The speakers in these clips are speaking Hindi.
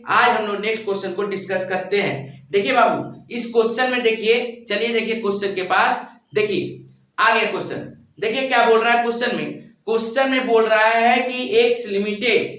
आज हम लोग नेक्स्ट क्वेश्चन को डिस्कस करते हैं। देखिए बाबू, इस क्वेश्चन में देखिए, चलिए देखिए क्वेश्चन के पास, देखिए आ गया क्वेश्चन। देखिए क्या बोल रहा है क्वेश्चन में बोल रहा है कि एक लिमिटेड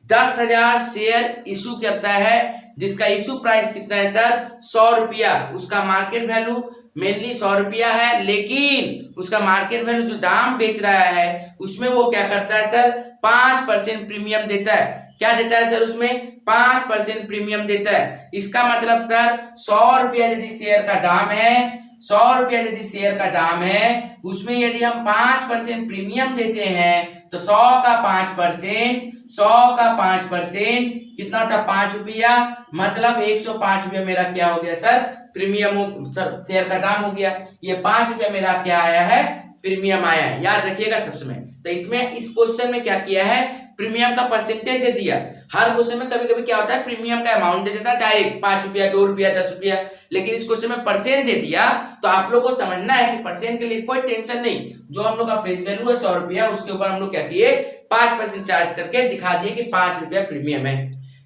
10,000 शेयर इशू करता है, जिसका इशू प्राइस कितना है सर, 100 रुपया। उसका मार्केट वैल्यू मेनली 100 रुपया है, लेकिन उसका मार्केट वैल्यू जो दाम बेच रहा है उसमें वो क्या करता है सर, 5% प्रीमियम देता है। क्या देता है सर, उसमें 5% प्रीमियम देता है। इसका मतलब सर 100 रुपया यदि शेयर का दाम है, 100 रुपया यदि शेयर का दाम है, उसमें यदि हम 5% प्रीमियम देते हैं तो 100 का 5% कितना था, 5 रुपया, मतलब 105 रुपया मेरा क्या हो गया सर, प्रीमियम सर शेयर का दाम हो गया। ये 5 रुपया मेरा क्या आया है, प्रीमियम आया है, याद रखिएगा सबसे में। तो इसमें इस क्वेश्चन में क्या किया है, प्रीमियम का परसेंटेज से दिया। हर क्वेश्चन में कभी कभी क्या होता है, प्रीमियम का अमाउंट दे देता है डायरेक्ट, 5 रुपया, 2 रुपया, 10 रुपया, लेकिन इस क्वेश्चन में परसेंट दे दिया। तो आप लोग को समझना है कि परसेंट के लिए कोई टेंशन नहीं, जो हम लोग का फेस वैल्यू है 100 रुपया, उसके ऊपर हम लोग क्या किए, 5% चार्ज करके दिखा दिए कि 5 रुपया प्रीमियम है।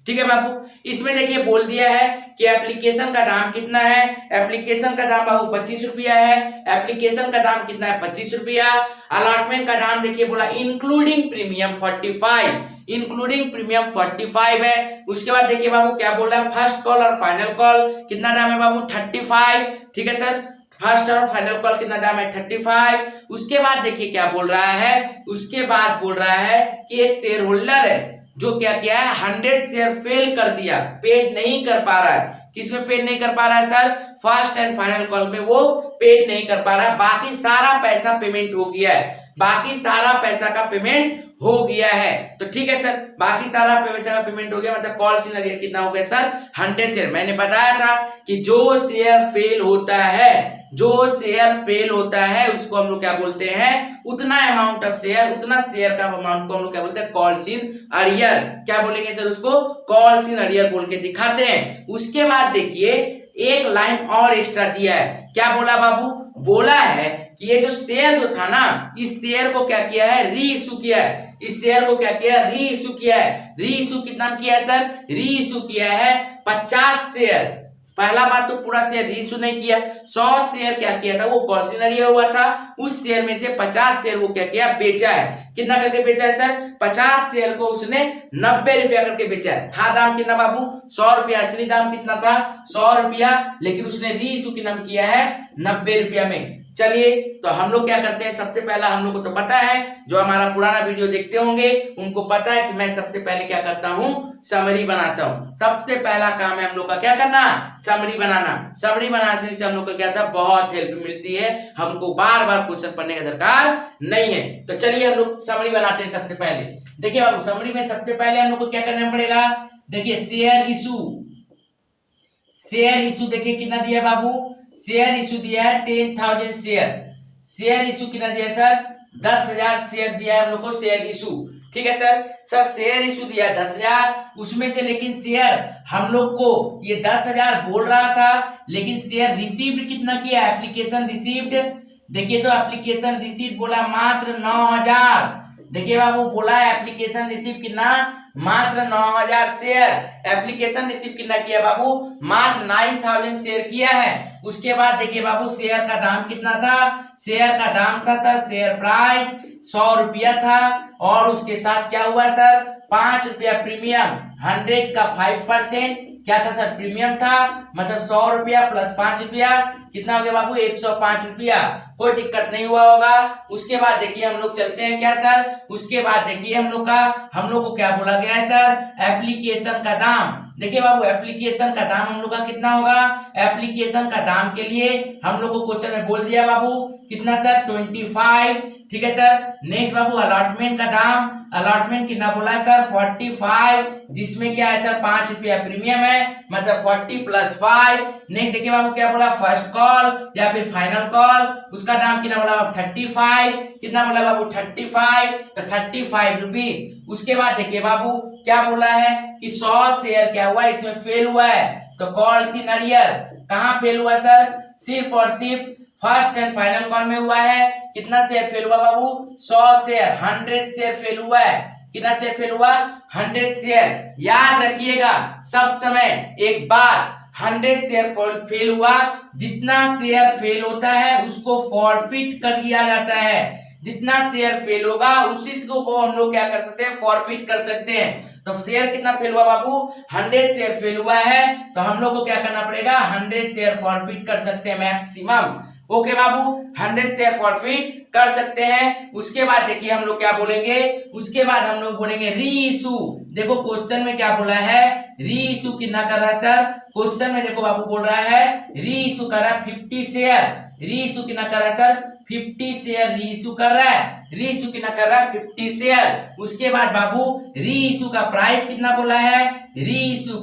ठीक है बाबू, इसमें देखिए बोल दिया है कि एप्लीकेशन का दाम कितना है, एप्लीकेशन का दाम बाबू 25 रुपया है। एप्लीकेशन का दाम कितना है, 25 रुपया। अलॉटमेंट का दाम देखिए बोला इंक्लूडिंग प्रीमियम 45, इंक्लूडिंग प्रीमियम 45 है। उसके बाद देखिए बाबू क्या बोल रहा है, फर्स्ट कॉल और फाइनल कॉल कितना दाम है बाबू, 35। ठीक है सर, फर्स्ट और फाइनल कॉल कितना दाम है, 35। उसके बाद देखिए क्या बोल रहा है, उसके बाद बोल रहा है कि एक शेयर होल्डर है जो क्या किया है, 100 शेयर फेल कर दिया, पेड नहीं कर पा रहा है। किसमें पेड नहीं कर पा रहा है sir, first and final call में वो पेड नहीं कर पा रहा है। बाकी सारा पैसा पेमेंट हो गया है, बाकी सारा पैसा का पेमेंट हो गया है। तो ठीक है सर, बाकी सारा पैसा का पेमेंट हो गया, मतलब कॉल सिनेरियो कितना हो गया सर, 100 शेयर। मैंने बताया था कि जो शेयर फेल होता है, जो शेयर फेल होता है उसको हम लोग क्या बोलते हैं, उतना अमाउंट ऑफ शेयर, उतना शेयर का अमाउंट को हम लोग क्या बोलते हैं, कॉल्स इन अरियर। क्या बोलेंगे सर उसको, कॉल्स इन अरियर बोल के दिखाते हैं। उसके बाद देखिए एक लाइन और एक्स्ट्रा दिया है। क्या बोला बाबू, बोला है कि ये जो शेयर जो था ना, इस शेयर को क्या किया है, री इशू किया है। इस शेयर को क्या किया है, री इशू किया है। री इशू कितना किया है सर, री इशू किया है 50 शेयर। पहला बात तो पूरा शेयर इशू नहीं किया, 100 शेयर क्या किया था, वो कॉल्सिनरी हुआ था, उस शेयर में से 50 शेयर वो क्या किया, बेचा है। कितना करके बेचा है सर, 50 शेयर को उसने 90 रुपया करके बेचा है। था दाम कितना बाबू, 100 रुपया, असली दाम कितना था, 100 रुपया, लेकिन उसने री इशू की नाम किया है 90 रुपया में। चलिए तो हम लोग क्या करते हैं, सबसे पहला हम लोग को तो पता है, जो हमारा पुराना वीडियो देखते होंगे उनको पता है कि मैं सबसे पहले क्या करता हूं, समरी बनाता हूं। सबसे पहला काम है हम लोग का क्या करना, समरी बनाना। समरी बनाने से हम लोग को क्या था, बहुत हेल्प मिलती है, हमको बार बार क्वेश्चन पढ़ने का दरकार नहीं है। तो चलिए हम लोग समरी बनाते हैं। सबसे पहले देखिए बाबू, समरी में सबसे पहले हम लोग को क्या करना पड़ेगा, देखिए शेयर इशू, शेयर इशू देखिए कितना दिया बाबू, शेयर इशू दिया है 10,000 शेयर। शेयर इशू कितना दिया सर, 10,000 शेयर दिया है हम लोग को शेयर इशू। ठीक है सर, सर शेयर इशू दिया 10,000, उसमें से लेकिन शेयर हम लोग को ये 10,000 बोल रहा था, लेकिन शेयर रिसीव्ड कितना किया, एप्लीकेशन रिसीव्ड। देखिए तो एप्लीकेशन रिसीव्ड बोला मात्र 9,000। देखिए बाबू बोला एप्लीकेशन रिसीव कितना, मात्र 9,000 शेयर। एप्लीकेशन रिसीव कितना किया बाबू, मात्र 9,000 शेयर किया है। उसके बाद देखिए बाबू शेयर का दाम कितना था, शेयर का दाम था सर, शेयर प्राइस 100 रुपया था, और उसके साथ क्या हुआ सर, 5 रुपया प्रीमियम, 100 का 5% क्या था सर, प्रीमियम था, मतलब 100 रुपया प्लस 5 रुपया कितना हो गया बाबू, 105 रुपया। कोई दिक्कत नहीं हुआ होगा। उसके बाद देखिए हम लोग चलते हैं क्या सर, उसके बाद देखिए हम लोग को क्या बोला गया है सर, एप्लीकेशन का दाम। देखिए बाबू एप्लीकेशन का दाम हम लोग का कितना होगा, एप्लीकेशन का दाम के लिए हम लोग को क्वेश्चन में बोल दिया बाबू कितना सर, 25। ठीक है सर, नेक्स्ट बाबू अलॉटमेंट का दाम, अलॉटमेंट कितना बोला है सर, 45, जिसमें क्या है सर 5 रुपया प्रीमियम है, मतलब 40 प्लस 5। नेक्स्ट देखिए बाबू क्या बोला, फर्स्ट कॉल या फिर फाइनल कॉल, उसका दाम कितना बोला, 35। कितना बोला बाबू, 35, तो 35 रुपीज। उसके बाद देखिए बाबू क्या बोला है कि 100 शेयर क्या हुआ, इसमें फेल हुआ है, तो कॉल इन अरियर कहाँ फेल हुआ सर, सिर्फ और सिर्फ फर्स्ट एंड फाइनल कॉल में हुआ है। कितना शेयर फेल हुआ बाबू, 100 शेयर, 100 शेयर फेल हुआ है। कितना शेयर फेल हुआ? 100 शेयर। याद रखिएगा सब समय एक बात, 100 शेयर फेल हुआ, जितना शेयर फेल होता है उसको फॉरफिट कर दिया जाता है। जितना शेयर फेल होगा उसी को हम लोग क्या कर सकते हैं? फॉरफिट कर सकते हैं। तो शेयर कितना फेल हुआ बाबू? 100 शेयर फेल हुआ है, तो हम लोग को क्या करना पड़ेगा? 100 शेयर फॉरफिट कर सकते हैं मैक्सिमम। ओके बाबू, 100 शेयर फॉरफिट कर सकते हैं। उसके बाद देखिए हम लोग क्या बोलेंगे, उसके बाद हम लोग बोलेंगे री इशू। देखो क्वेश्चन में क्या बोला है? री इशू कितना कर रहा है सर? क्वेश्चन में देखो बाबू बोल रहा है री इशू कर रहा है 50 शेयर। री इशू कितना कर रहा है सर? 50 शेयर री इशू कर रहा है। री इशू कितना कर रहा है? 50 शेयर। उसके बाद बाबू री इशू का प्राइस कितना बोला है? री इशू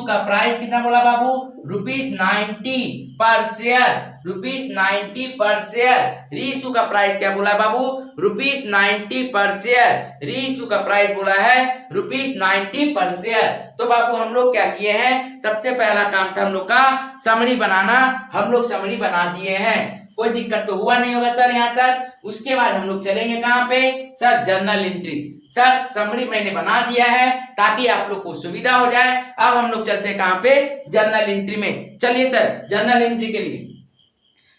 का प्राइस कितना बोला बाबू? ₹90 पर शेयर। ₹90 पर शेयर। री इशू का प्राइस क्या बोला बाबू? ₹90 पर शेयर। री इशू का प्राइस बोला है ₹90 पर शेयर। तो बाबू हम लोग क्या किए हैं? सबसे पहला काम था हम लोग का समरी बनाना। हम लोग समरी बना दिए हैं। कोई दिक्कत तो हुआ नहीं होगा सर यहाँ तक। उसके बाद हम लोग चलेंगे कहाँ पे sir? Journal entry. Sir summary मैंने बना दिया है ताकि आप लोग को सुविधा हो जाए। अब हम लोग चलते हैं कहाँ पे? जर्नल एंट्री में। चलिए सर जर्नल एंट्री के लिए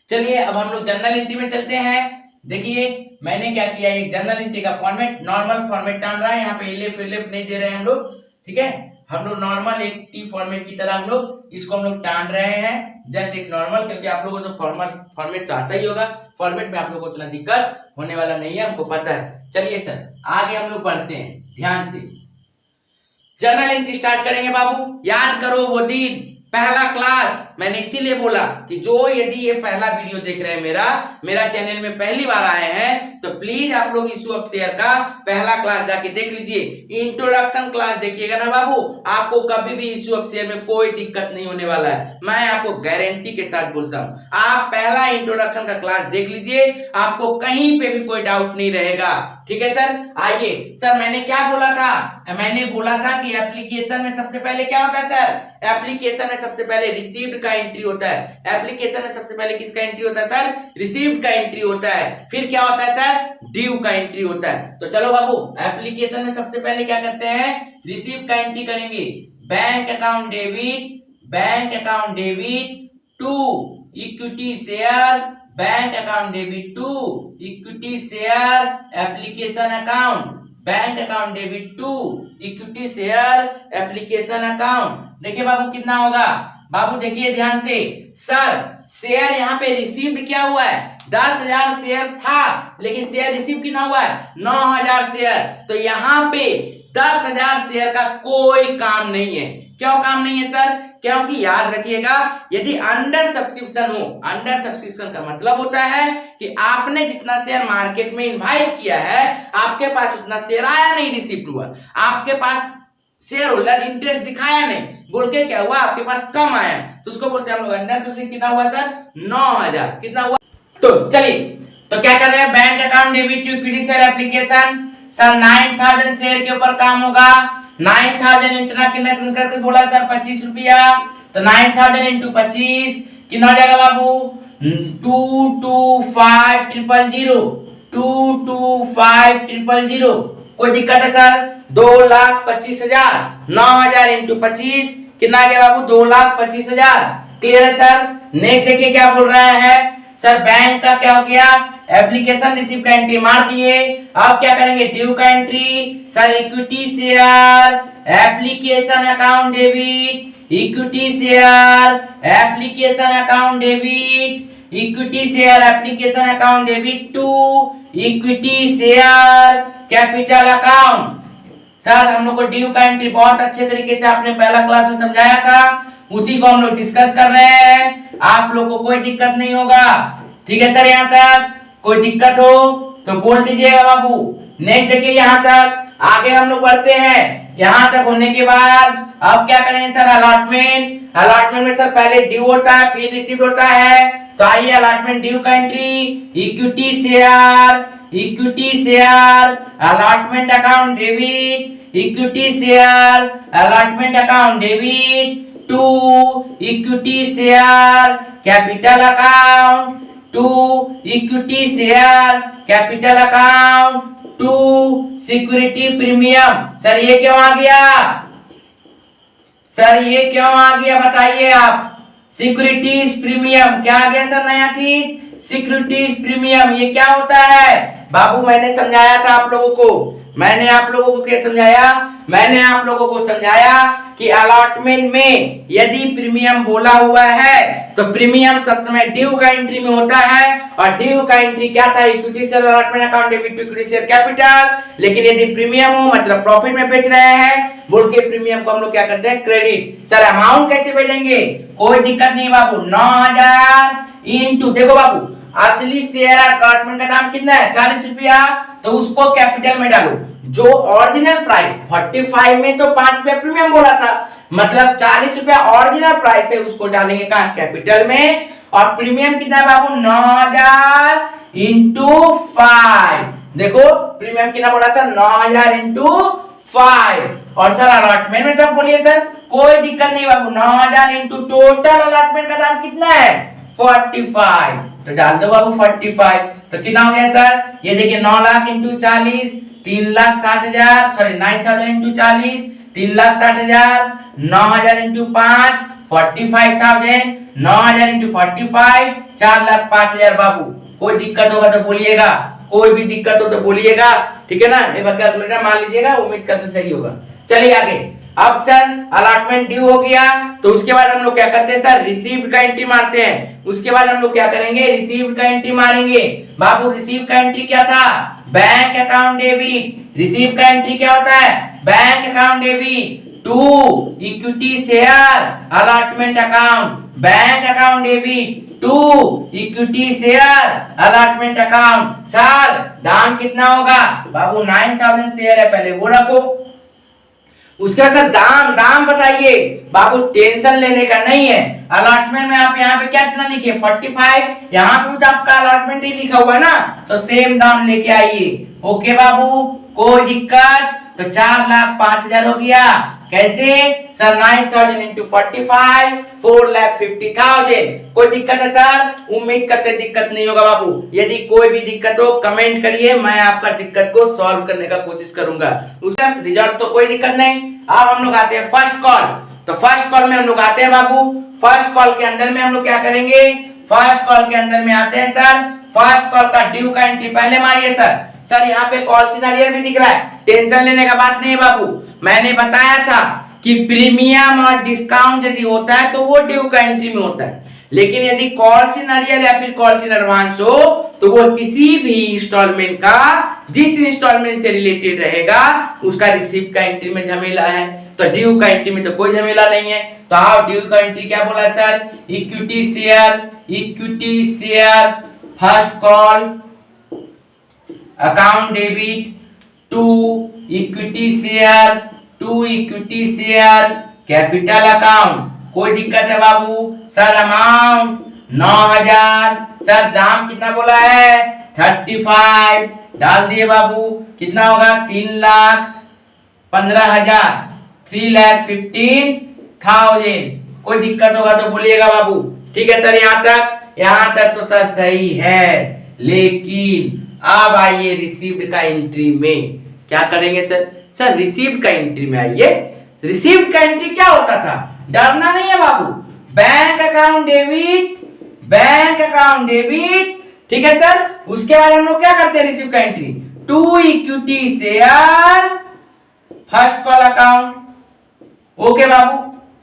चलिए अब हम लोग जर्नल एंट्री में चलते हैं। देखिए मैंने क्या किया, एक जर्नल एंट्री का फॉर्मेट नॉर्मल फॉर्मेट टान रहा है। यहाँ पे इलेफ नहीं दे रहे हैं हम लोग, ठीक है। हम लोग नॉर्मल एक टी फॉर्मेट की तरह हम लोग इसको हम लोग टान रहे हैं, जस्ट एक नॉर्मल, क्योंकि आप लोगों को तो फॉर्मेट तो आता ही होगा। फॉर्मेट में आप लोगों को उतना दिक्कत होने वाला नहीं है, हमको पता है। चलिए सर आगे हम लोग बढ़ते हैं ध्यान से। जर्नल एंट्री स्टार्ट करेंगे बाबू। याद करो वो दिन पहला क्लास, मैंने इसीलिए बोला कि जो यदि ये पहला वीडियो देख रहे हैं मेरा चैनल में पहली बार आए हैं तो प्लीज आप लोग इशू ऑफ शेयर का पहला क्लास जाके देख लीजिए। इंट्रोडक्शन क्लास देखिएगा ना बाबू, आपको कभी भी इशू ऑफ शेयर में कोई दिक्कत नहीं होने वाला है, मैं आपको गारंटी के साथ बोलता हूँ। आप पहला इंट्रोडक्शन का क्लास देख लीजिए, आपको कहीं पे भी कोई डाउट नहीं रहेगा, ठीक है सर। आइए सर, मैंने क्या बोला था? मैंने बोला था कि एप्लीकेशन में सबसे पहले क्या होता है सर? एप्लीकेशन में सबसे पहले रिसीव्ड का एंट्री होता है। एप्लीकेशन में सबसे पहले किसका एंट्री होता है सर? रिसीव्ड का एंट्री होता है। फिर क्या होता है सर? ड्यू का एंट्री होता है। तो चलो बाबू, एप्लीकेशन में सबसे पहले क्या करते हैं? रिसीव का एंट्री करेंगे। Bank account debit to equity share, bank account debit to equity share application account, bank account debit to equity share application account. देखिए बाबू कितना होगा? बाबू देखिए ध्यान से, सर शेयर यहाँ पे रिसीव्ड क्या हुआ है? 10,000 शेयर था, लेकिन शेयर रिसीव कितना हुआ है? 9,000 शेयर। तो यहाँ पे 10,000 शेयर का कोई काम नहीं है। क्यों काम नहीं है सर? क्योंकि याद रखिएगा, यदि अंडर सब्सक्रिप्शन हो, अंडर सब्सक्रिप्शन का मतलब होता है कि आपने जितना शेयर मार्केट में इन्वाइट किया है, आपके पास उतना शेयर आया नहीं, रिसीव हुआ। आपके पास शेयर होल्डर इंटरेस्ट दिखाया नहीं, बोल के क्या हुआ? आपके पास कम आया, तो उसको बोलते हैं हम लोग अंडर सब्सक्रिप्शन। कितना हुआ सर? 9,000। कितना हुआ? तो चलिए, तो क्या कर रहे हैं? Bank account debit to equity share application. Sir 9,000 share के ऊपर काम होगा। 9,000 इतना कितना करके बोला सर? 25 रुपया। तो 9,000 इंटू 25 कितना हो जाएगा बाबू? 225,000। 225,000। कोई दिक्कत है सर? 2,25,000। 9,000 इंटू 25 कितना आ गया बाबू? 2,25,000। क्लियर है सर? नेक्स्ट देखिए क्या बोल रहा है सर? बैंक का क्या हो गया? एप्लीकेशन रिसीव का एंट्री मार दिए। अब क्या करेंगे? ड्यू का entry. Sir equity share application account debit, equity share application account debit, equity share application account debit to equity share capital account. Sir हम लोग को ड्यू का एंट्री बहुत अच्छे तरीके से आपने पहला क्लास में समझाया था, उसी को हम लोग डिस्कस कर रहे हैं। आप लोग को कोई दिक्कत नहीं होगा, ठीक है सर? यहाँ तक कोई दिक्कत हो तो बोल दीजिएगा बाबू। नेक्स्ट देखिए यहाँ तक, आगे हम लोग बढ़ते हैं। यहाँ तक होने के बाद अब क्या करेंगे सर? अलॉटमेंट। अलॉटमेंट में सर पहले ड्यू होता है, फिर रिसीव होता है। तो आइए अलॉटमेंट ड्यू का entry. Equity share allotment account debit, equity share allotment account debit to equity share capital account, to equity share capital account. To security premium. Sir ये क्यों आ गया, सर ये क्यों आ गया बताइए आप। सिक्योरिटीज प्रीमियम क्या आ गया सर नया चीज, सिक्योरिटीज प्रीमियम। ये क्या होता है बाबू, मैंने समझाया था आप लोगों को, मैंने आप लोगों को क्या समझाया, मैंने आप लोगों को समझाया कि अलॉटमेंट में यदि प्रीमियम बोला हुआ है तो प्रीमियम सब समय ड्यू का एंट्री में होता है, और ड्यू का एंट्री क्या था, equity share allotment account debit to equity share capital. लेकिन यदि प्रीमियम हो मतलब प्रॉफिट में बेच रहे हैं बोल के प्रीमियम को हम लोग क्या करते हैं, क्रेडिट। सर अमाउंट कैसे भेजेंगे, कोई दिक्कत नहीं बाबू, 9000 इंटू, देखो बाबू असली शेयर अलॉटमेंट का दाम कितना है 40 रुपया, तो उसको कैपिटल में डालो। जो ओरिजिनल प्राइस 45 में तो 5 रुपया प्रीमियम बोला था, मतलब 40 रुपया ओरिजिनल प्राइस है, उसको डालेंगे कहां, कैपिटल में। और प्रीमियम कितना है बाबू 9000 इंटू 5, देखो प्रीमियम कितना बोला था 9000 इंटू 5। और सर अलॉटमेंट में तब बोलिए सर कोई दिक्कत नहीं बाबू, 9000 इंटू टोटल अलॉटमेंट का दाम कितना है 45, तो डाल दो बाबू 45। तो कितना हो गया सर, ये देखिए 9 lakh into 40 3,60,000, sorry 9000 into 40 3,60,000, 9000 into 5 45,000, 9000 into 45 4,05,000 बाबू। कोई दिक्कत होगा तो बोलिएगा, कोई भी दिक्कत हो तो बोलिएगा, ठीक है ना। एक बार कैलकुलेटर मान लीजिएगा, उम्मीद करते सही होगा। चलिए आगे, अब सर अलॉटमेंट ड्यू हो गया तो उसके बाद हम लोग क्या करते हैं सर, रिसीव्ड का एंट्री मारते हैं। उसके बाद हम लोग क्या करेंगे, रिसीव्ड का एंट्री मारेंगे। बाबू रिसीव का एंट्री क्या था, बैंक अकाउंट डेबिट। रिसीव का एंट्री क्या होता है, bank account debit to equity share allotment account, bank account debit to equity share allotment account. Sir दाम कितना होगा बाबू 9000 शेयर है, पहले वो रखो। उसका सर दाम दाम बताइए बाबू, टेंशन लेने का नहीं है। अलॉटमेंट में आप यहाँ पे क्या कितना लिखिए 45, यहाँ पे तो आपका अलॉटमेंट ही लिखा हुआ है ना, तो सेम दाम लेके आइए। ओके बाबू, कोई दिक्कत, तो 4,05,000 हो गया। कैसे सर, 9000 इंटू 45 4,50,000। कोई दिक्कत है सर, उम्मीद करते दिक्कत नहीं होगा बाबू। यदि कोई भी दिक्कत हो कमेंट करिए, मैं आपका दिक्कत को सॉल्व करने का कोशिश करूंगा। उसका रिजल्ट तो कोई दिक्कत नहीं। अब हम लोग आते हैं फर्स्ट कॉल, तो फर्स्ट कॉल में हम लोग आते हैं बाबू। फर्स्ट कॉल के अंदर में हम लोग क्या करेंगे, फर्स्ट कॉल के अंदर में आते हैं सर, फर्स्ट कॉल का ड्यू का एंट्री पहले मारिए सर। सर यहाँ पे कॉल सिनेरियो भी दिख रहा है, टेंशन लेने का बात नहीं है बाबू। मैंने बताया था कि प्रीमियम और डिस्काउंट यदि होता है तो वो ड्यू का एंट्री में होता है, लेकिन यदि कॉल सिनेरियो या फिर कॉल इन एडवांस हो तो वो किसी भी इंस्टॉलमेंट का जिस इंस्टॉलमेंट से रिलेटेड रहेगा उसका रिसीव का एंट्री में झमेला है, तो ड्यू का एंट्री में तो कोई झमेला नहीं है। तो आओ ड्यू का एंट्री क्या बोला sir, equity share first call account debit to equity share capital account. कोई दिक्कत है बाबू। सर अमाउंट 9000, सर दाम कितना बोला है 35, डाल दिए बाबू। कितना होगा 3,15,000, 3,15,000। कोई दिक्कत होगा तो बोलिएगा बाबू, ठीक है सर। यहाँ तक तो सर सही है, लेकिन अब आइए रिसीव्ड का एंट्री में क्या करेंगे सर। सर रिसीव्ड का एंट्री में आइए। रिसीव्ड का एंट्री क्या होता था, डरना नहीं है बाबू, बैंक अकाउंट डेबिट, ठीक है सर। उसके बाद हम लोग क्या करते हैं, रिसीव का entry to equity share first call account. Okay बाबू,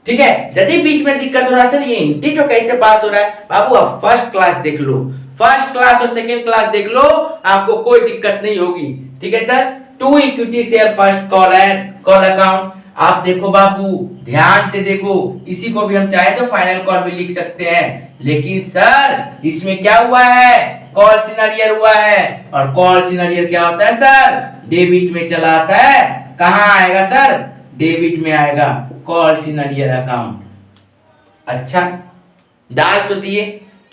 ठीक है। यदि बीच में दिक्कत हो रहा है सर ये एंट्री तो कैसे पास हो रहा है बाबू, आप फर्स्ट क्लास देख लो, फर्स्ट क्लास और सेकेंड क्लास देख लो, आपको कोई दिक्कत नहीं होगी, ठीक है sir. To equity share first call account. आप देखो बाबू, ध्यान से देखो, इसी को भी हम चाहे तो फाइनल कॉल भी लिख सकते हैं, लेकिन सर इसमें क्या हुआ है, कॉल सिनेरियो हुआ है। और कॉल सिनेरियो क्या होता है सर, डेबिट में चला आता है। कहाँ आएगा सर, डेबिट में आएगा कॉल सिनेरियो अकाउंट। अच्छा, डाल तो दिए,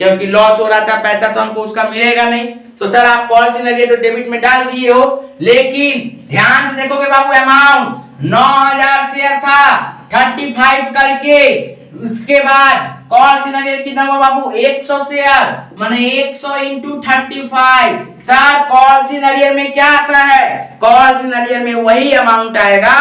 क्योंकि लॉस हो रहा था, पैसा तो हमको उसका मिलेगा नहीं, तो सर आप कॉल सिनेरियो तो डेबिट में डाल दिए हो। लेकिन ध्यान से देखोगे बाबू, अमाउंट 9000 शेयर था 35 करके, उसके बाद कॉल सिनेरियर कितना हुआ बाबू 100 शेयर माने 100 इंटू 35। सर कॉल सिनेरियर में क्या आता है, कॉल सिनेरियर में वही अमाउंट आएगा,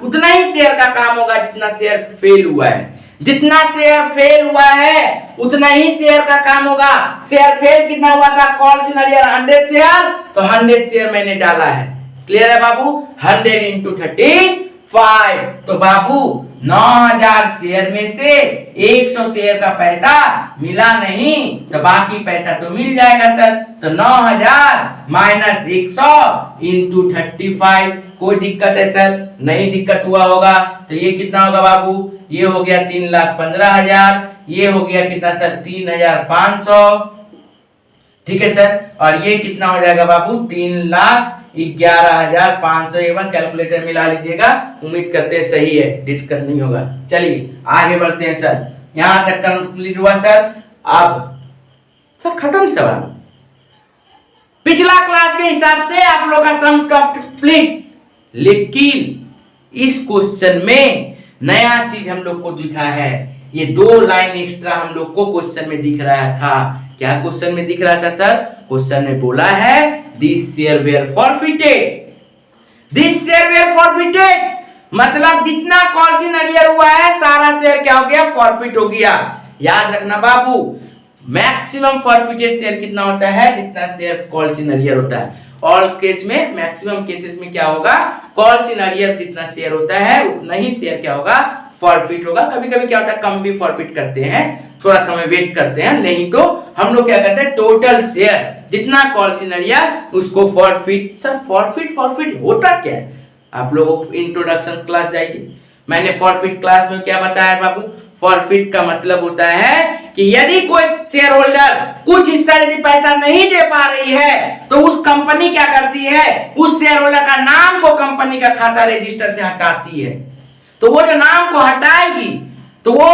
उतना ही शेयर का काम होगा जितना शेयर फेल हुआ है। जितना शेयर फेल हुआ है उतना ही शेयर का काम होगा। शेयर फेल कितना हुआ था, कॉल सिनेरियर 100 शेयर, तो 100 शेयर मैंने डाला है। क्लियर है बाबू, 100 इंटू 35। तो बाबू 9000 शेयर में से 100 शेयर का पैसा मिला नहीं, तो बाकी पैसा तो मिल जाएगा सर। तो 9000 माइनस 100 इंटू 35। कोई दिक्कत है सर? नहीं दिक्कत हुआ होगा। तो ये कितना होगा बाबू, ये हो गया 3,15,000, ये हो गया कितना सर 3,500, ठीक है सर। और ये कितना हो जाएगा बाबू 3,11,500। एक बार कैलकुलेटर मिला लीजिएगा, उम्मीद करते हैं सही है, दिक्कत नहीं होगा। चलिए आगे बढ़ते हैं सर, यहां तक कंप्लीट हुआ सर। अब सर खत्म सवाल, पिछला क्लास के हिसाब से आप लोग का सम्स कंप्लीट, लेकिन इस क्वेश्चन में नया चीज हम लोग को दिखा है। ये 2 लाइन एक्स्ट्रा हम लोग को क्वेश्चन में दिख रहा था। क्या क्वेश्चन में दिख रहा था सर? क्वेश्चन में बोला है this share were forfeited. This share were forfeited मतलब जितना कॉल सिनेरियर हुआ है सारा शेयर क्या हो गया, फॉरफिट हो गया। याद रखना बाबू, मैक्सिमम फॉरफिटेड शेयर कितना होता है, जितना शेयर कॉल सिनेरियर होता है। ऑल केस में, मैक्सिमम केसेस में क्या होगा, कॉल सिनेरियर जितना शेयर होता है उतना ही शेयर क्या होगा, फॉरफिट होगा। कभी कभी क्या होता है कम भी फॉरफिट करते हैं, थोड़ा समय वेट करते हैं, नहीं तो हम लोग क्या करते हैं टोटल शेयर जितना कॉल सिनेरियर उसको फॉरफिट। सर फॉरफिट होता क्या है, आप लोगों को इंट्रोडक्शन क्लास जाइए, मैंने फॉरफिट क्लास में क्या बताया बाबू। फॉरफिट का मतलब होता है कि यदि कोई शेयर होल्डर कुछ हिस्सा यदि पैसा नहीं दे पा रही है तो उस कंपनी क्या करती है, उस शेयर होल्डर का नाम को कंपनी का खाता रजिस्टर से हटाती है। तो वो जो नाम को हटाएगी तो वो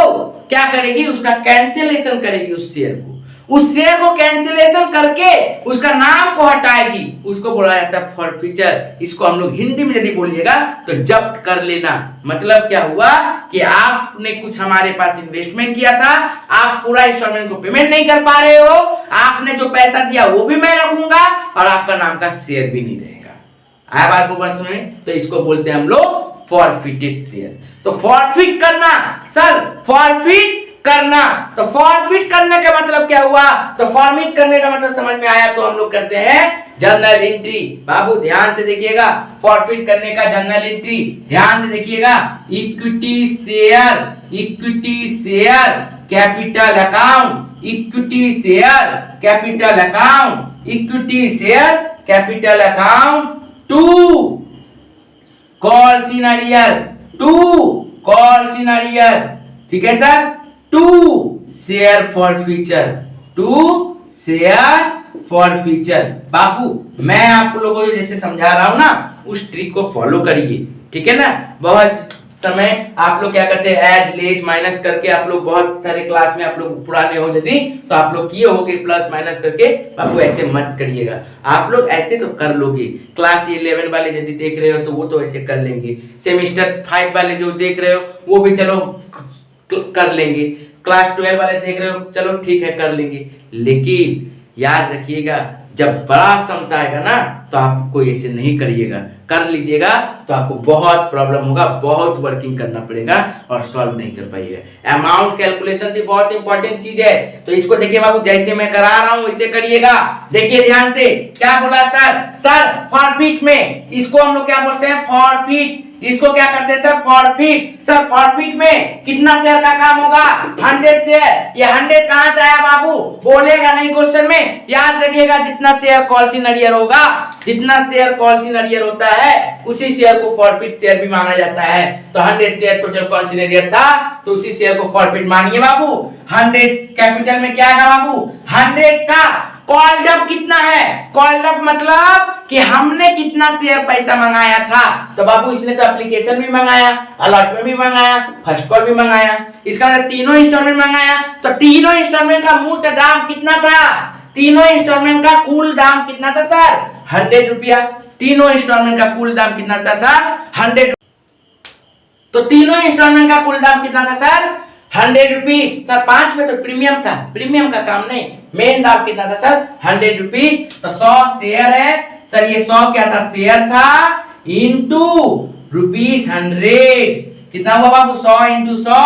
क्या करेगी, उसका कैंसिलेशन करेगी, उस शेयर को कैंसिलेशन करके उसका नाम को हटाएगी, उसको बोला जाता है फॉरफिचर। इसको हम लोग हिंदी में यदि बोलिएगा तो जब्त कर लेना। मतलब क्या हुआ कि आपने कुछ हमारे पास इन्वेस्टमेंट किया था, आप पूरा इंस्टॉलमेंट को पेमेंट नहीं कर पा रहे हो, आपने जो पैसा दिया वो भी मैं रखूंगा और आपका नाम का शेयर भी नहीं रहेगा। आया बात को समझ में? तो इसको बोलते हैं हम लोग फॉरफिटेड शेयर। तो फॉरफिट करना सर, फॉरफिट करना, तो फॉरफिट करने का मतलब क्या हुआ, तो फॉरफिट करने का मतलब समझ में आया। तो हम लोग करते हैं जर्नल एंट्री। बाबू ध्यान से देखिएगा, फॉरफिट करने का जर्नल एंट्री ध्यान से देखिएगा। Equity share capital account, equity share capital account, equity share capital account to call in arrear, ठीक है सर, टू शेयर फॉरफिचर। बाबू मैं आप लोगों को जैसे समझा रहा हूं ना उस ट्रिक को फॉलो करिए, ठीक है ना। बहुत समय आप लोग क्या करते हैं ऐड लेस माइनस करके, आप लोग बहुत सारे क्लास में आप लोग पुराने हो यदि तो आप लोग किए होगे प्लस माइनस करके। बाबू ऐसे मत करिएगा, आप लोग ऐसे तो कर लोगे। क्लास 11 वाले यदि देख रहे हो तो वो तो ऐसे कर लेंगे, सेमेस्टर 5 वाले जो देख रहे हो वो भी चलो कर लेंगे, क्लास 12 वाले देख रहे हो चलो ठीक है कर लेंगे। लेकिन याद रखिएगा जब बड़ा सम्स आएगा ना तो आप कोई ऐसे नहीं करिएगा, कर लीजिएगा तो आपको बहुत प्रॉब्लम होगा, बहुत वर्किंग करना पड़ेगा और सॉल्व नहीं कर पाइएगा। अमाउंट कैलकुलेशन तो बहुत इंपॉर्टेंट चीज है, तो इसको देखिए बाबू जैसे मैं करा रहा हूं इसे करिएगा। देखिए ध्यान से क्या बोला सर फॉरफिट में इसको हम लोग क्या बोलते हैं, फॉरफिट। इसको क्या करते हैं सर, फॉरफिट। सर फॉरफिट में कितना शेयर का काम होगा, 100 शेयर। ये 100 कहां से आया बाबू, बोलेगा नहीं क्वेश्चन में। याद रखिएगा जितना शेयर कॉल सिनेरियर होगा, जितना शेयर कॉल सिनेरियर होता है उसी शेयर को फॉरफिट शेयर भी माना जाता है। तो 100 शेयर टोटल कॉल सिनेरियर था तो उसी शेयर को फॉरफिट मानिए बाबू। 100 कैपिटल में क्या है बाबू, 100 का कॉल्ड अप कितना है, कॉल्ड अप मतलब कि हमने कितना शेयर पैसा मंगाया था। तो बाबू इसने तो एप्लीकेशन भी मंगाया, अलॉटमेंट भी मंगाया, फर्स्ट कॉल भी मंगाया, इसका मतलब तीनों इंस्टॉलमेंट मंगाया। तो तीनों इंस्टॉलमेंट का मूल दाम कितना था, तीनों इंस्टॉलमेंट का कुल दाम कितना था सर, 100 रुपया। तीनों इंस्टॉलमेंट का कुल दाम कितना था सर, 100। तो तीनों इंस्टॉलमेंट का कुल दाम कितना था सर, 100 रुपीज सर। 5 में तो प्रीमियम था, प्रीमियम का काम नहीं, मेन दाम कितना था सर 100 रुपीज। तो 100 शेयर है सर, ये 100 क्या था शेयर था इंटू रुपीज 100, कितना हुआ बाबू 100 इंटू 100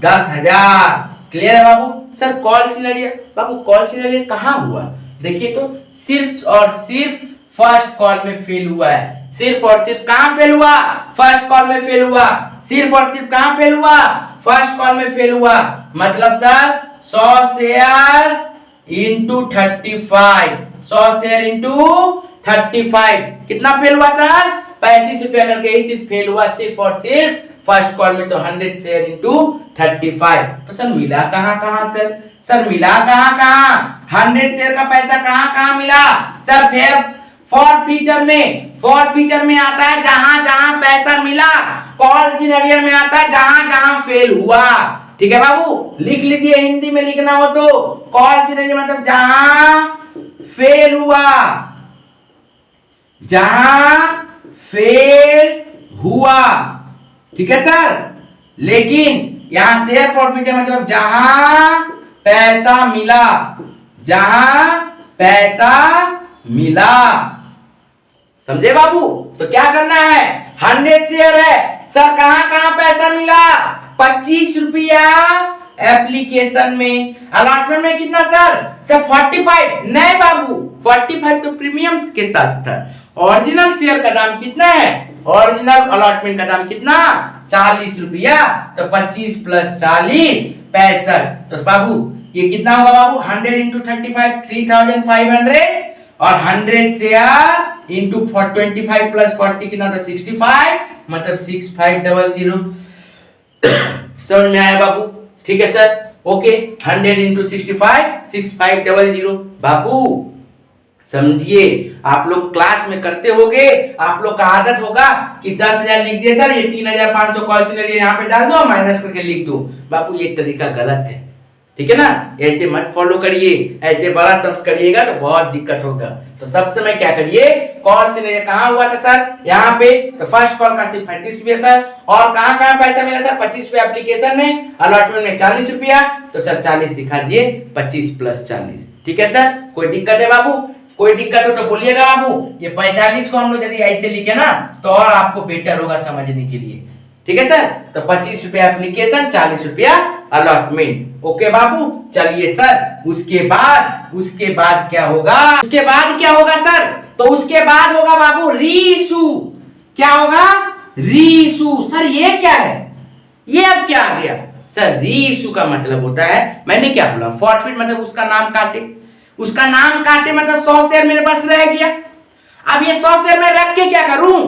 10,000। क्लियर है बाबू। सर कॉल सिनेरियो, बाबू कॉल सिनेरियो कहाँ हुआ देखिए तो, सिर्फ और सिर्फ फर्स्ट कॉल में फेल हुआ है। सिर्फ और सिर्फ कहाँ फेल हुआ, फर्स्ट कॉल में फेल हुआ। सिर्फ और सिर्फ कहाँ फेल हुआ, फर्स्ट कॉल में फेल हुआ। मतलब sir 100 share into 35, 100 share into 35 कितना फेल हुआ सर 35 रुपया करके ही सिर्फ फेल हुआ, सिर्फ और सिर्फ फर्स्ट कॉल में। तो 100 शेयर इंटू 35। तो सर मिला कहाँ कहाँ सर, सर मिला कहाँ कहाँ, 100 शेयर का पैसा कहाँ कहाँ मिला सर। फिर फॉर फीचर में आता है जहां जहां पैसा मिला, कॉल सिनेरियो में आता है जहां जहां फेल हुआ। ठीक है बाबू, लिख लीजिए, हिंदी में लिखना हो तो कॉल सिनेरियो मतलब जहां फेल हुआ, जहां फेल हुआ। ठीक है सर। लेकिन यहां शेयर फॉर फीचर मतलब जहां पैसा मिला, जहां पैसा मिला। समझे बाबू। तो क्या करना है, 100 शेयर है सर, कहां कहां पैसा मिला 25 रुपया एप्लीकेशन में, अलॉटमेंट में कितना सर 45। नहीं बाबू 45 तो प्रीमियम के साथ था। ओरिजिनल शेयर का दाम कितना है, ओरिजिनल अलॉटमेंट का दाम कितना 40 रुपया। तो 25 प्लस 40 65। तो बाबू ये कितना होगा बाबू 100 इंटू 35 3500, और 100 शेयर इंटू 25 प्लस 40 कितना था 65, मतलब 6500। समझ में आया बाबू। ठीक है सर, ओके। 100 इंटू 65 6500। बाबू समझिए, आप लोग क्लास में करते होगे, आप लोग का आदत होगा कि 10,000 लिख दिए सर, ये 3,500 कॉल सिनेरियो यहाँ पे डाल दो, माइनस करके लिख दो। बापू ये तरीका गलत है, ठीक है ना। ऐसे मत फॉलो करिए, ऐसे बड़ा सम्स करिएगा तो बहुत दिक्कत होगा। तो सब समय क्या करिए, कॉल सिनेरियो कहाँ हुआ था सर, यहाँ पे। तो फर्स्ट कॉल का सिर्फ 35 रुपया सर, और कहाँ कहाँ पैसा मिला सर 25 रुपया एप्लीकेशन में, अलॉटमेंट में 40 रुपया। तो सर 40 दिखा दिए, 25 प्लस 40। ठीक है सर, कोई दिक्कत है बाबू, कोई दिक्कत हो तो बोलिएगा बाबू। ये 45 को हम लोग यदि ऐसे लिखे ना तो और आपको बेटर होगा समझने के लिए। ठीक है सर। तो 25 रुपया एप्लीकेशन, 40 रुपया अलॉटमेंट। ओके बाबू, चलिए सर। उसके बाद क्या होगा, उसके बाद क्या होगा सर, तो उसके बाद होगा बाबू रीइशू। क्या होगा, रीइशू। सर ये क्या है, ये अब क्या आ गया सर, रीइशू का मतलब होता है, मैंने क्या बोला फॉरफिट मतलब उसका नाम काटे, उसका नाम काटे मतलब 100 शेयर मेरे पास रह गया। अब ये 100 शेयर में रख के क्या करूं,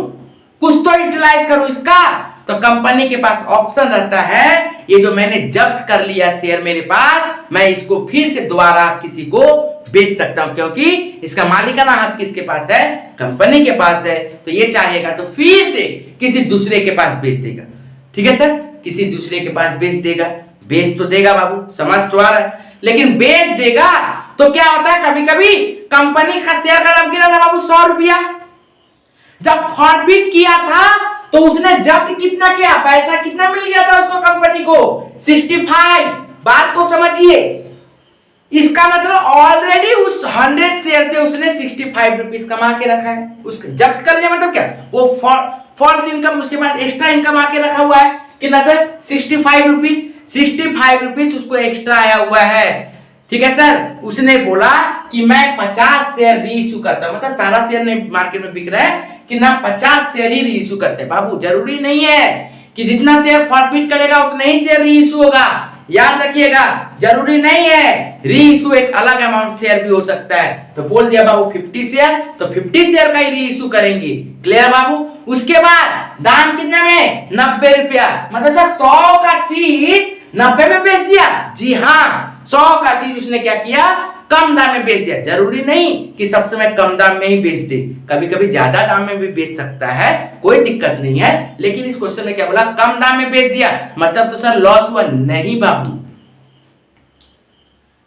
कुछ तो यूटिलाइज करूं इसका। तो कंपनी के पास ऑप्शन रहता है, ये जो मैंने जब्त कर लिया शेयर मेरे पास, मैं इसको फिर से दोबारा किसी को बेच सकता हूं, क्योंकि इसका मालिकाना हक किसके पास है, कंपनी के पास है। तो ये चाहेगा तो फिर से किसी दूसरे के पास बेच देगा। ठीक है सर, किसी दूसरे के पास बेच देगा, बेच तो देगा बाबू, समझ तो आ रहा है। लेकिन बेच देगा तो क्या होता है, कभी कभी कंपनी का शेयर का दाम कितना था बाबू 100 रुपया। जब फॉरफिट किया था तो उसने जब्त कितना किया, पैसा कितना मिल गया था उसको कंपनी को 65। बात को समझिए, इसका मतलब ऑलरेडी उस 100 शेयर से उसने 65 रुपीज कमा के रखा है। उसका जब्त कर लिया मतलब क्या, वो फॉल्स इनकम, उसके पास एक्स्ट्रा इनकम आके रखा हुआ है। कितना सर 65 रुपीज, 65 रुपीज उसको एक्स्ट्रा आया हुआ है। ठीक है सर, उसने बोला कि मैं 50 शेयर रीइश्यू करता हूं, मतलब सारा शेयर नहीं मार्केट में बिक रहा है कि ना 50 शेयर ही रीइश्यू करते हैं। बाबू जरूरी नहीं है कि जितना शेयर फॉरफिट करेगा उतना ही शेयर रीइश्यू होगा, याद रखिएगा, जरूरी नहीं है। रीइश्यू एक अलग अमाउंट शेयर भी हो सकता है। तो बोल दिया बाबू 50 शेयर, तो 50 शेयर का ही रीइश्यू करेंगे। क्लियर बाबू। उसके बाद दाम कितने में 90 रुपया, मतलब सर 100 का चीज 90 में बेच दिया। जी हाँ, 100 का चीज उसने क्या किया, कम दाम में बेच दिया। जरूरी नहीं कि सब समय कम दाम में ही बेच दे, कभी कभी ज्यादा दाम में भी बेच सकता है, कोई दिक्कत नहीं है। लेकिन इस क्वेश्चन में क्या बोला, कम दाम में बेच दिया, मतलब तो सर लॉस हुआ नहीं बाबू।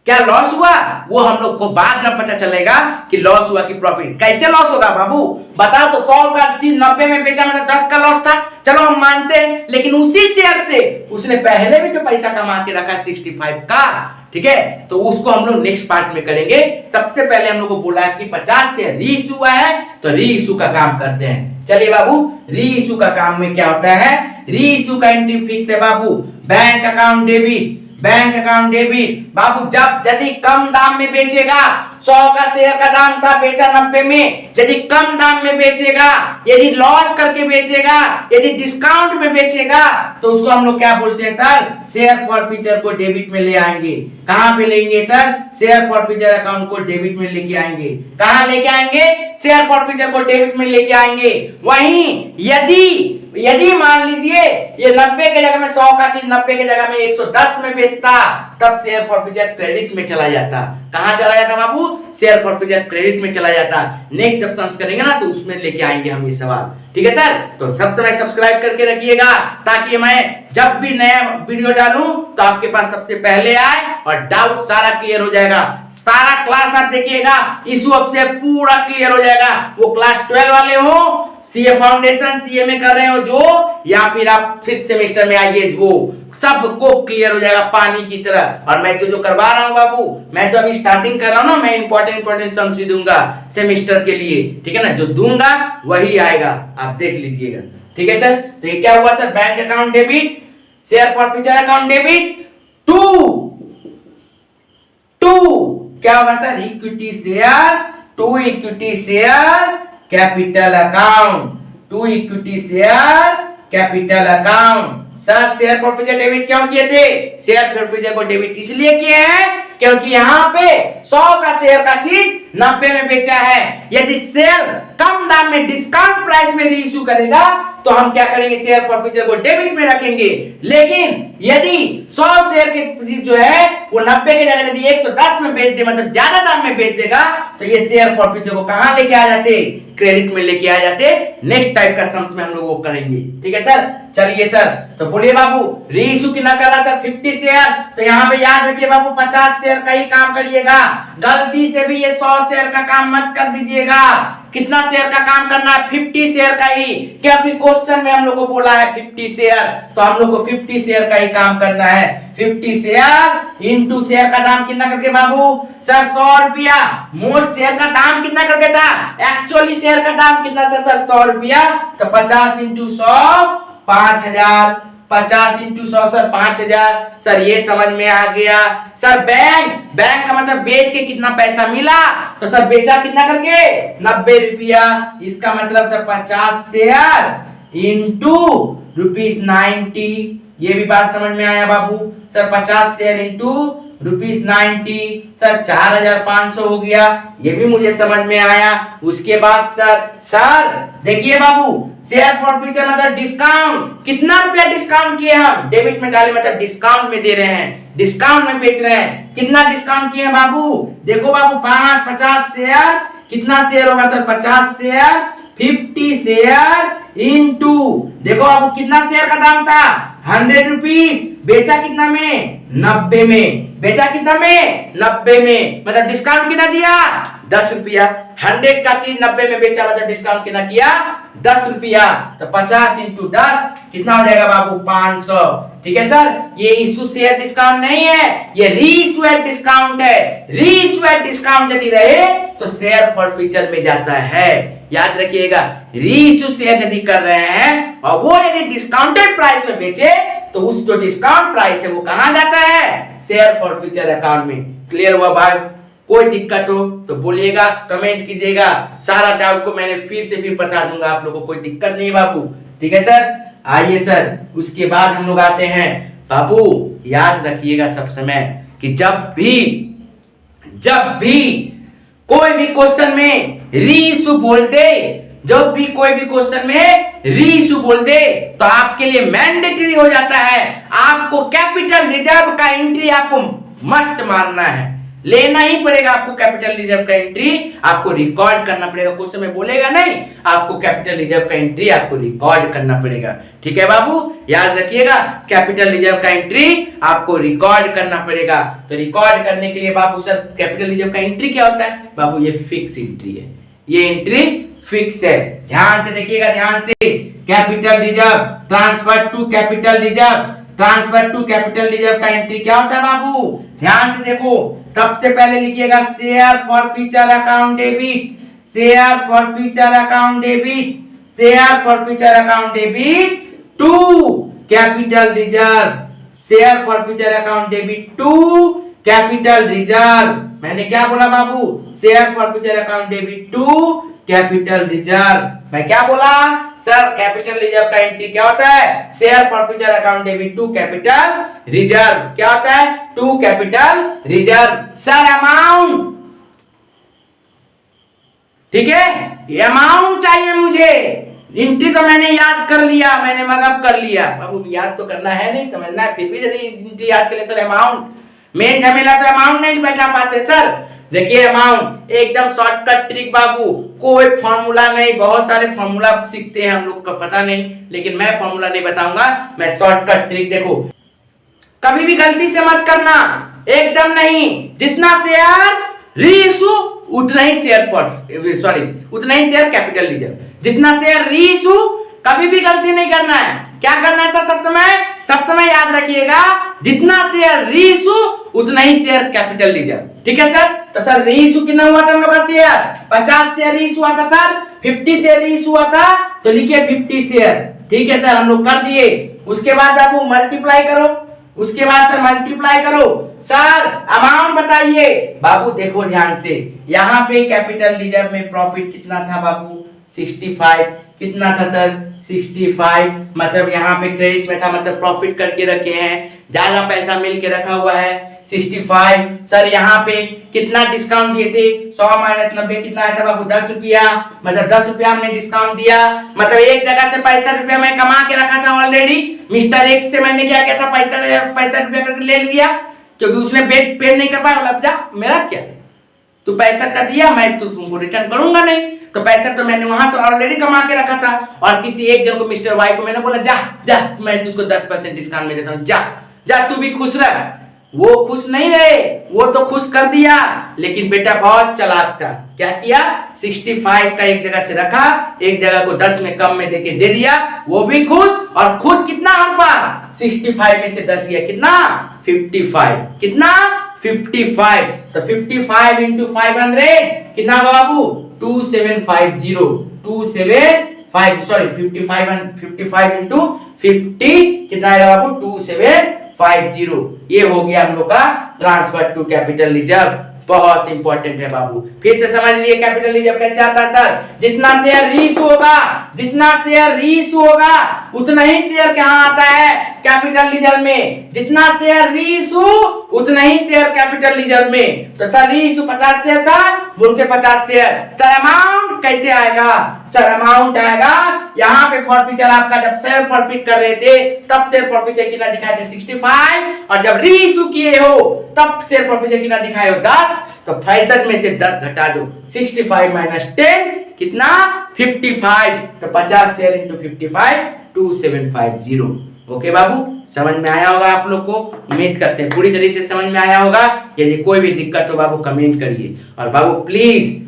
क्या लॉस हुआ वो हम लोग को बाद में पता चलेगा कि लॉस हुआ कि प्रॉफिट। कैसे लॉस होगा बाबू बताओ तो। 100 का चीज 90 में बेचा मतलब 10 का लॉस था, चलो हम मानते हैं, लेकिन उसी शेयर से उसने पहले भी तो पैसा कमा के रखा 65 का, ठीक है। तो उसको हम लोग नेक्स्ट पार्ट में करेंगे। सबसे पहले हम लोग को बोला कि 50 शेयर री इशू हुआ है, तो री इशू का काम करते हैं। चलिए बाबू, री इशू का काम में क्या होता है, री इशू का एंट्री फिक्स है बाबू। Bank account debit, bank account debit बाबू, जब यदि कम दाम में बेचेगा, 100 का शेयर का दाम था, बेचा 90 में, यदि कम दाम में बेचेगा, यदि लॉस करके बेचेगा, यदि डिस्काउंट में बेचेगा, तो उसको हम लोग क्या बोलते हैं सर, शेयर फॉरफीचर को डेबिट में ले आएंगे। कहां पे लेंगे सर, शेयर फॉरफीचर अकाउंट को डेबिट में लेके आएंगे। कहां लेके आएंगे, शेयर फॉरफीचर को डेबिट में लेके आएंगे। वहीं यदि मान लीजिए ये 90 के जगह में 100 का चीज 90 के जगह में 110 में बेचता, तब शेयर फॉरफीचर क्रेडिट में चला जाता। कहां चला जाता बाबू, शेयर फॉरफीचर क्रेडिट में चला जाता। नेक्स्ट जब सम्स करेंगे ना तो उसमें लेके आएंगे हम ये सवाल, ठीक है सर। तो सब समय सब्सक्राइब करके रखिएगा ताकि मैं जब भी नया वीडियो डालूं तो आपके पास सबसे पहले आए और डाउट सारा क्लियर हो जाएगा। सारा क्लास आप देखिएगा, इशू अब से पूरा क्लियर हो जाएगा। वो क्लास 12 वाले हो, सीए फाउंडेशन सीए में कर रहे हो जो, या फिर आप 5th सेमेस्टर में आइए, वो सबको क्लियर हो जाएगा पानी की तरह। और मैं जो करवा रहा हूँ बाबू, मैं तो अभी स्टार्टिंग कर रहा हूँ ना, मैं इंपॉर्टेंट सम्स भी दूंगा सेमेस्टर के लिए, ठीक है ना। जो दूंगा वही आएगा, आप देख लीजिएगा, ठीक है सर। तो ये क्या हुआ sir, bank account debit, share forfeiture account debit, to क्या होगा sir, equity share, to equity share capital account, to equity share capital account. Sir share forfeiture debit क्यों किए थे, शेयर फॉरफीचर को डेबिट इसलिए किए हैं क्योंकि यहाँ पे 100 का शेयर का चीज 90 में बेचा है। यदि शेयर कम दाम में डिस्काउंट प्राइस में रीइश्यू करेगा तो हम क्या करेंगे, शेयर फॉरफीचर को डेबिट में रखेंगे। लेकिन यदि 100 शेयर के जो है वो 90 के जगह यदि 110 में बेच दे, मतलब ज्यादा दाम में बेच देगा, तो ये शेयर फॉरफीचर को कहां लेके आ जाते, क्रेडिट में लेके आ जाते। नेक्स्ट टाइप का सम्स में हम लोग वो करेंगे, ठीक है सर। चलिए सर, तो बोलिए बाबू रीइश्यू कितना कर रहा सर, 50 शेयर। तो यहाँ पे याद रखिए बाबू 50 शेयर का ही काम करिएगा, गलती से भी ये 100 शेयर का काम मत कर दीजिएगा। कितना शेयर का काम करना है, 50 शेयर का ही, क्योंकि क्वेश्चन में हम लोग को बोला है 50 शेयर, तो हम लोग को 50 शेयर का ही काम करना है। 50 शेयर इंटू शेयर का दाम कितना करके बाबू सर, 100 रुपया। मोट शेयर का दाम कितना करके था, एक्चुअली शेयर का दाम कितना था सर, 100 रुपया। तो 50 इंटू 100 5000, 50 इंटू 100 सर 5000। सर ये समझ में आ गया सर। बैंक का मतलब बेच के कितना पैसा मिला, तो सर बेचा कितना करके 90 रुपया। इसका मतलब सर 50 शेयर इंटू ₹90। ये भी बात समझ में आया बाबू सर, 50 शेयर इंटू ₹90 सर 4500 हो गया, ये भी मुझे समझ में आया। उसके बाद सर देखिए बाबू, शेयर फॉरफीचर मतलब डिस्काउंट, कितना रुपया डिस्काउंट किए हम, डेबिट में डाले मतलब डिस्काउंट में दे रहे हैं, डिस्काउंट में बेच रहे हैं। कितना डिस्काउंट किए बाबू, देखो बाबू 50 शेयर, कितना शेयर होगा सर, 50 शेयर, 50 शेयर इंटू, देखो बाबू कितना शेयर का दाम था 100 रुपीज, बेचा कितना में 90 में, बेचा कितना में 90 में, मतलब डिस्काउंट कितना दिया 10 रुपया। 100 का चीज 90 में बेचा मतलब डिस्काउंट कितना किया 10 रुपया। तो 50 इंटू 10 कितना हो जाएगा बाबू 500, ठीक है सर। ये इशू शेयर डिस्काउंट नहीं है, ये रीइश्यू डिस्काउंट है। रीइश्यू डिस्काउंट यदि रहे तो शेयर फॉरफीचर में जाता है, याद रखिएगा। रीइश्यू शेयर यदि कर रहे हैं और वो यदि डिस्काउंटेड प्राइस में बेचे तो उस जो डिस्काउंट प्राइस है वो कहां जाता है, शेयर फॉरफीचर अकाउंट में। क्लियर हुआ भाई, कोई दिक्कत हो तो बोलिएगा, कमेंट कीजिएगा, सारा डाउट को मैंने फिर बता दूंगा आप लोगों को, कोई दिक्कत नहीं बाबू, ठीक है सर। आइए सर, उसके बाद हम लोग आते हैं बाबू, याद रखिएगा सब समय कि जब भी कोई भी क्वेश्चन में रीइश्यू बोल दे, जब भी कोई भी क्वेश्चन में रीइश्यू बोल दे तो आपके लिए मैंडेटरी हो जाता है, आपको कैपिटल रिजर्व का एंट्री आपको मस्ट मारना है। लेना ही पड़ेगा आपको कैपिटल रिजर्व का एंट्री, आपको रिकॉर्ड करना पड़ेगा। क्वेश्चन में बोलेगा नहीं, आपको कैपिटल रिजर्व का एंट्री आपको रिकॉर्ड करना पड़ेगा। ठीक है बाबू, याद रखिएगा, कैपिटल रिजर्व का एंट्री आपको रिकॉर्ड करना पड़ेगा। तो रिकॉर्ड करने के लिए बाबू सर कैपिटल रिजर्व का एंट्री क्या होता है? बाबू ये फिक्स एंट्री है, ये एंट्री फिक्स है। ध्यान से देखिएगा, ध्यान से, capital reserve transfer to capital reserve, transfer to capital reserve का एंट्री क्या होता है बाबू? ध्यान से देखो, सबसे पहले लिखिएगा share forfeiture account debit, share forfeiture account debit, share forfeiture account debit to capital reserve, share forfeiture account debit to capital reserve. मैंने क्या बोला बाबू? Share forfeiture account debit to capital reserve. मैं क्या बोला सर? कैपिटल रिजर्व का एंट्री क्या होता है? Share forfeiture account debit to capital reserve. क्या होता है? To capital reserve. Sir amount, ठीक है, ये अमाउंट चाहिए मुझे। एंट्री तो मैंने याद कर लिया, मैंने मगअप कर लिया। बाबू याद तो करना है, नहीं समझना है, फिर भी यदि एंट्री याद कर ले सर अमाउंट, मेन झमेला तो अमाउंट नहीं बैठा पाते सर। देखिए अमाउंट एकदम शॉर्टकट ट्रिक बाबू, कोई फॉर्मूला नहीं, बहुत सारे फॉर्मूला सीखते हैं हम लोग का पता नहीं, लेकिन मैं फॉर्मूला नहीं बताऊंगा, मैं शॉर्टकट ट्रिक। देखो कभी भी गलती से मत करना, एकदम नहीं। जितना शेयर रीइशू उतना ही शेयर उतना ही शेयर कैपिटल रिजर्व, जितना शेयर रीइशू, कभी भी गलती नहीं करना है। क्या करना है सर? सब समय याद रखिएगा, जितना शेयर रीइशू उतना ही शेयर कैपिटल रिजर्व। ठीक है सर? तो सर रीइशू कितना हुआ था हम लोग का शेयर? 50 शेयर रीइशू हुआ था सर, 50 शेयर रीइशू हुआ था, तो लिखिए 50 शेयर। ठीक है सर, हम लोग कर दिए। उसके बाद बाबू मल्टीप्लाई करो, उसके बाद सर मल्टीप्लाई करो। सर अमाउंट बताइए। बाबू देखो ध्यान से, यहाँ पे कैपिटल रिजर्व में प्रॉफिट कितना था बाबू? 65। कितना था सर? 65। मतलब यहाँ पे क्रेडिट में था, मतलब प्रॉफिट करके रखे हैं, ज्यादा पैसा मिल के रखा हुआ है 65। सर यहाँ पे कितना डिस्काउंट दिए थे? 100 माइनस 90 कितना आया था बाबू? 10 रुपया। मतलब 10 रुपया हमने डिस्काउंट दिया, मतलब एक जगह से 65 रुपया मैं कमा के रखा था ऑलरेडी। मिस्टर एक से मैंने क्या किया था? 65 रुपया करके ले लिया, क्योंकि उसने पे नहीं कर पाया। जा, मेरा क्या, तू पैसा का दिया, मैं तुमको रिटर्न करूंगा नहीं, तो पैसा तो मैंने वहां से ऑलरेडी कमा के रखा था। और किसी एक जन को, मिस्टर वाई को मैंने बोला जा जा, मैं तुझको 10% डिस्काउंट में देता हूँ, जा जा, तू भी खुश रह। वो खुश नहीं रहे, वो तो खुश कर दिया, लेकिन बेटा बहुत चालाक था। क्या किया? 65 का एक जगह से रखा, एक जगह को 10 में कम में देके दे दिया, वो भी खुश, और खुद कितना हड़पा? 65 में से 10 गया, कितना? 55। कितना? 55। तो 55 इंटू 500 कितना होगा बाबू? 2750। 55 इंटू 50 कितना आएगा बाबू? 2750। ये हो गया हम लोग का ट्रांसफर टू कैपिटल रिजर्व। बहुत इंपॉर्टेंट है बाबू, फिर से समझ लिए कैपिटल रिजर्व कैसे आता है सर? जितना शेयर रीइशू होगा, जितना शेयर रीइशू होगा उतना ही शेयर कहां आता है? कैपिटल रिजर्व में। जितना शेयर रीइशू उतना ही शेयर कैपिटल रिजर्व में। तो सर रीइशू 50 शेयर था, बोल के 50 शेयर। सर अमाउंट कैसे आएगा? सर अमाउंट आएगा यहाँ पे फॉरफीचर, आपका जब शेयर फॉरफीट कर रहे थे तब शेयर फॉरफीचर कितना दिखाए थे? 65, और जब रीइशू किए हो तब शेयर फॉरफीचर कितना दिखाए हो? 10। तो 65 में से 10 घटा दो, 65 माइनस 10 कितना? 55। तो 50 शेयर इंटू 55 2750। ओके बाबू, समझ में आया होगा आप लोग को? उम्मीद करते हैं पूरी तरीके से समझ में आया होगा। यदि कोई भी दिक्कत हो बाबू कमेंट करिए, और बाबू प्लीज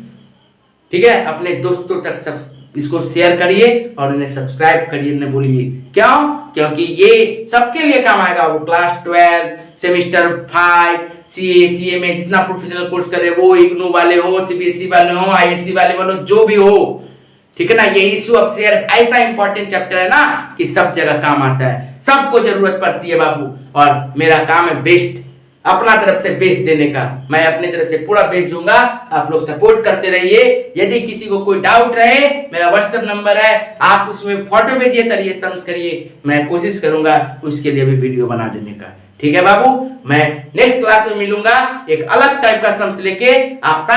ठीक है अपने दोस्तों तक सब इसको शेयर करिए और उन्हें सब्सक्राइब करिए, उन्हें बोलिए। क्यों? क्योंकि ये सबके लिए काम आएगा। वो क्लास 12, सेमेस्टर 5, सीए में जितना प्रोफेशनल कोर्स करे, वो इग्नू वाले हो, सीबीएसई वाले हो, आईएससी वाले हो, जो भी हो, ठीक है ना। ये इशू ऑफ शेयर ऐसा इंपॉर्टेंट चैप्टर है ना कि सब जगह काम आता है, सबको जरूरत पड़ती है बाबू। और मेरा काम है बेस्ट, अपना तरफ से बेस्ट देने का। मैं अपनी तरफ से पूरा बेस्ट दूंगा, आप लोग सपोर्ट करते रहिए। यदि किसी को कोई डाउट रहे, मेरा व्हाट्सएप नंबर है, आप उसमें फोटो भेजिए, सर ये सम्स करिए, मैं कोशिश करूंगा उसके लिए भी वीडियो बना देने का। ठीक है बाबू, मैं नेक्स्ट क्लास में मिलूंगा एक अलग टाइप का सम्स लेके। आप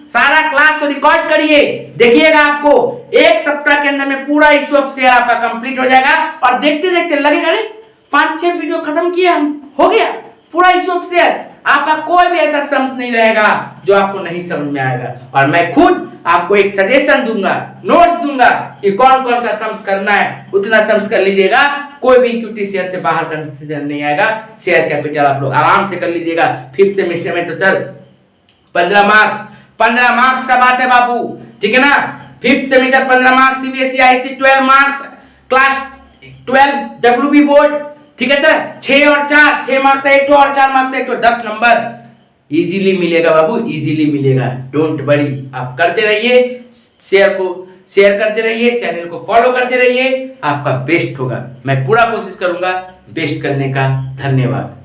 सारा क्लास को रिकॉर्ड करिए, देखिएगा आपको एक सप्ताह के अंदर में पूरा इशू ऑफ शेयर आपका कंप्लीट हो जाएगा। और देखते देखते लगेगा अरे 5-6 वीडियो खत्म किए हम, हो गया पूरा इशू ऑफ शेयर। आपका कोई भी ऐसा सम्स नहीं रहेगा जो आपको नहीं समझ में आएगा, और मैं खुद आपको एक सजेशन दूंगा, नोट्स दूंगा कि कौन कौन सा सम्स करना है, उतना सम्स कर लीजिएगा। कोई भी इक्विटी शेयर से बाहर कंसीडर नहीं आएगा। शेयर कैपिटल आप लोग आराम से कर लीजिएगा। 5th सेमेस्टर में तो सर 15 मार्क्स का बात है बाबू, ठीक है ना। 5th semester 15 marks, CBSE IC 12 marks, class 12 WB board, ठीक है सर। 6 और 4, 6 मार्क्स से 1 और 4 मार्क्स से 1, 10 नंबर इजीली मिलेगा बाबू, इजीली मिलेगा। डोंट वरी, आप करते रहिए, शेयर करते रहिए, चैनल को फॉलो करते रहिए, आपका बेस्ट होगा। मैं पूरा कोशिश करूंगा बेस्ट करने का। धन्यवाद।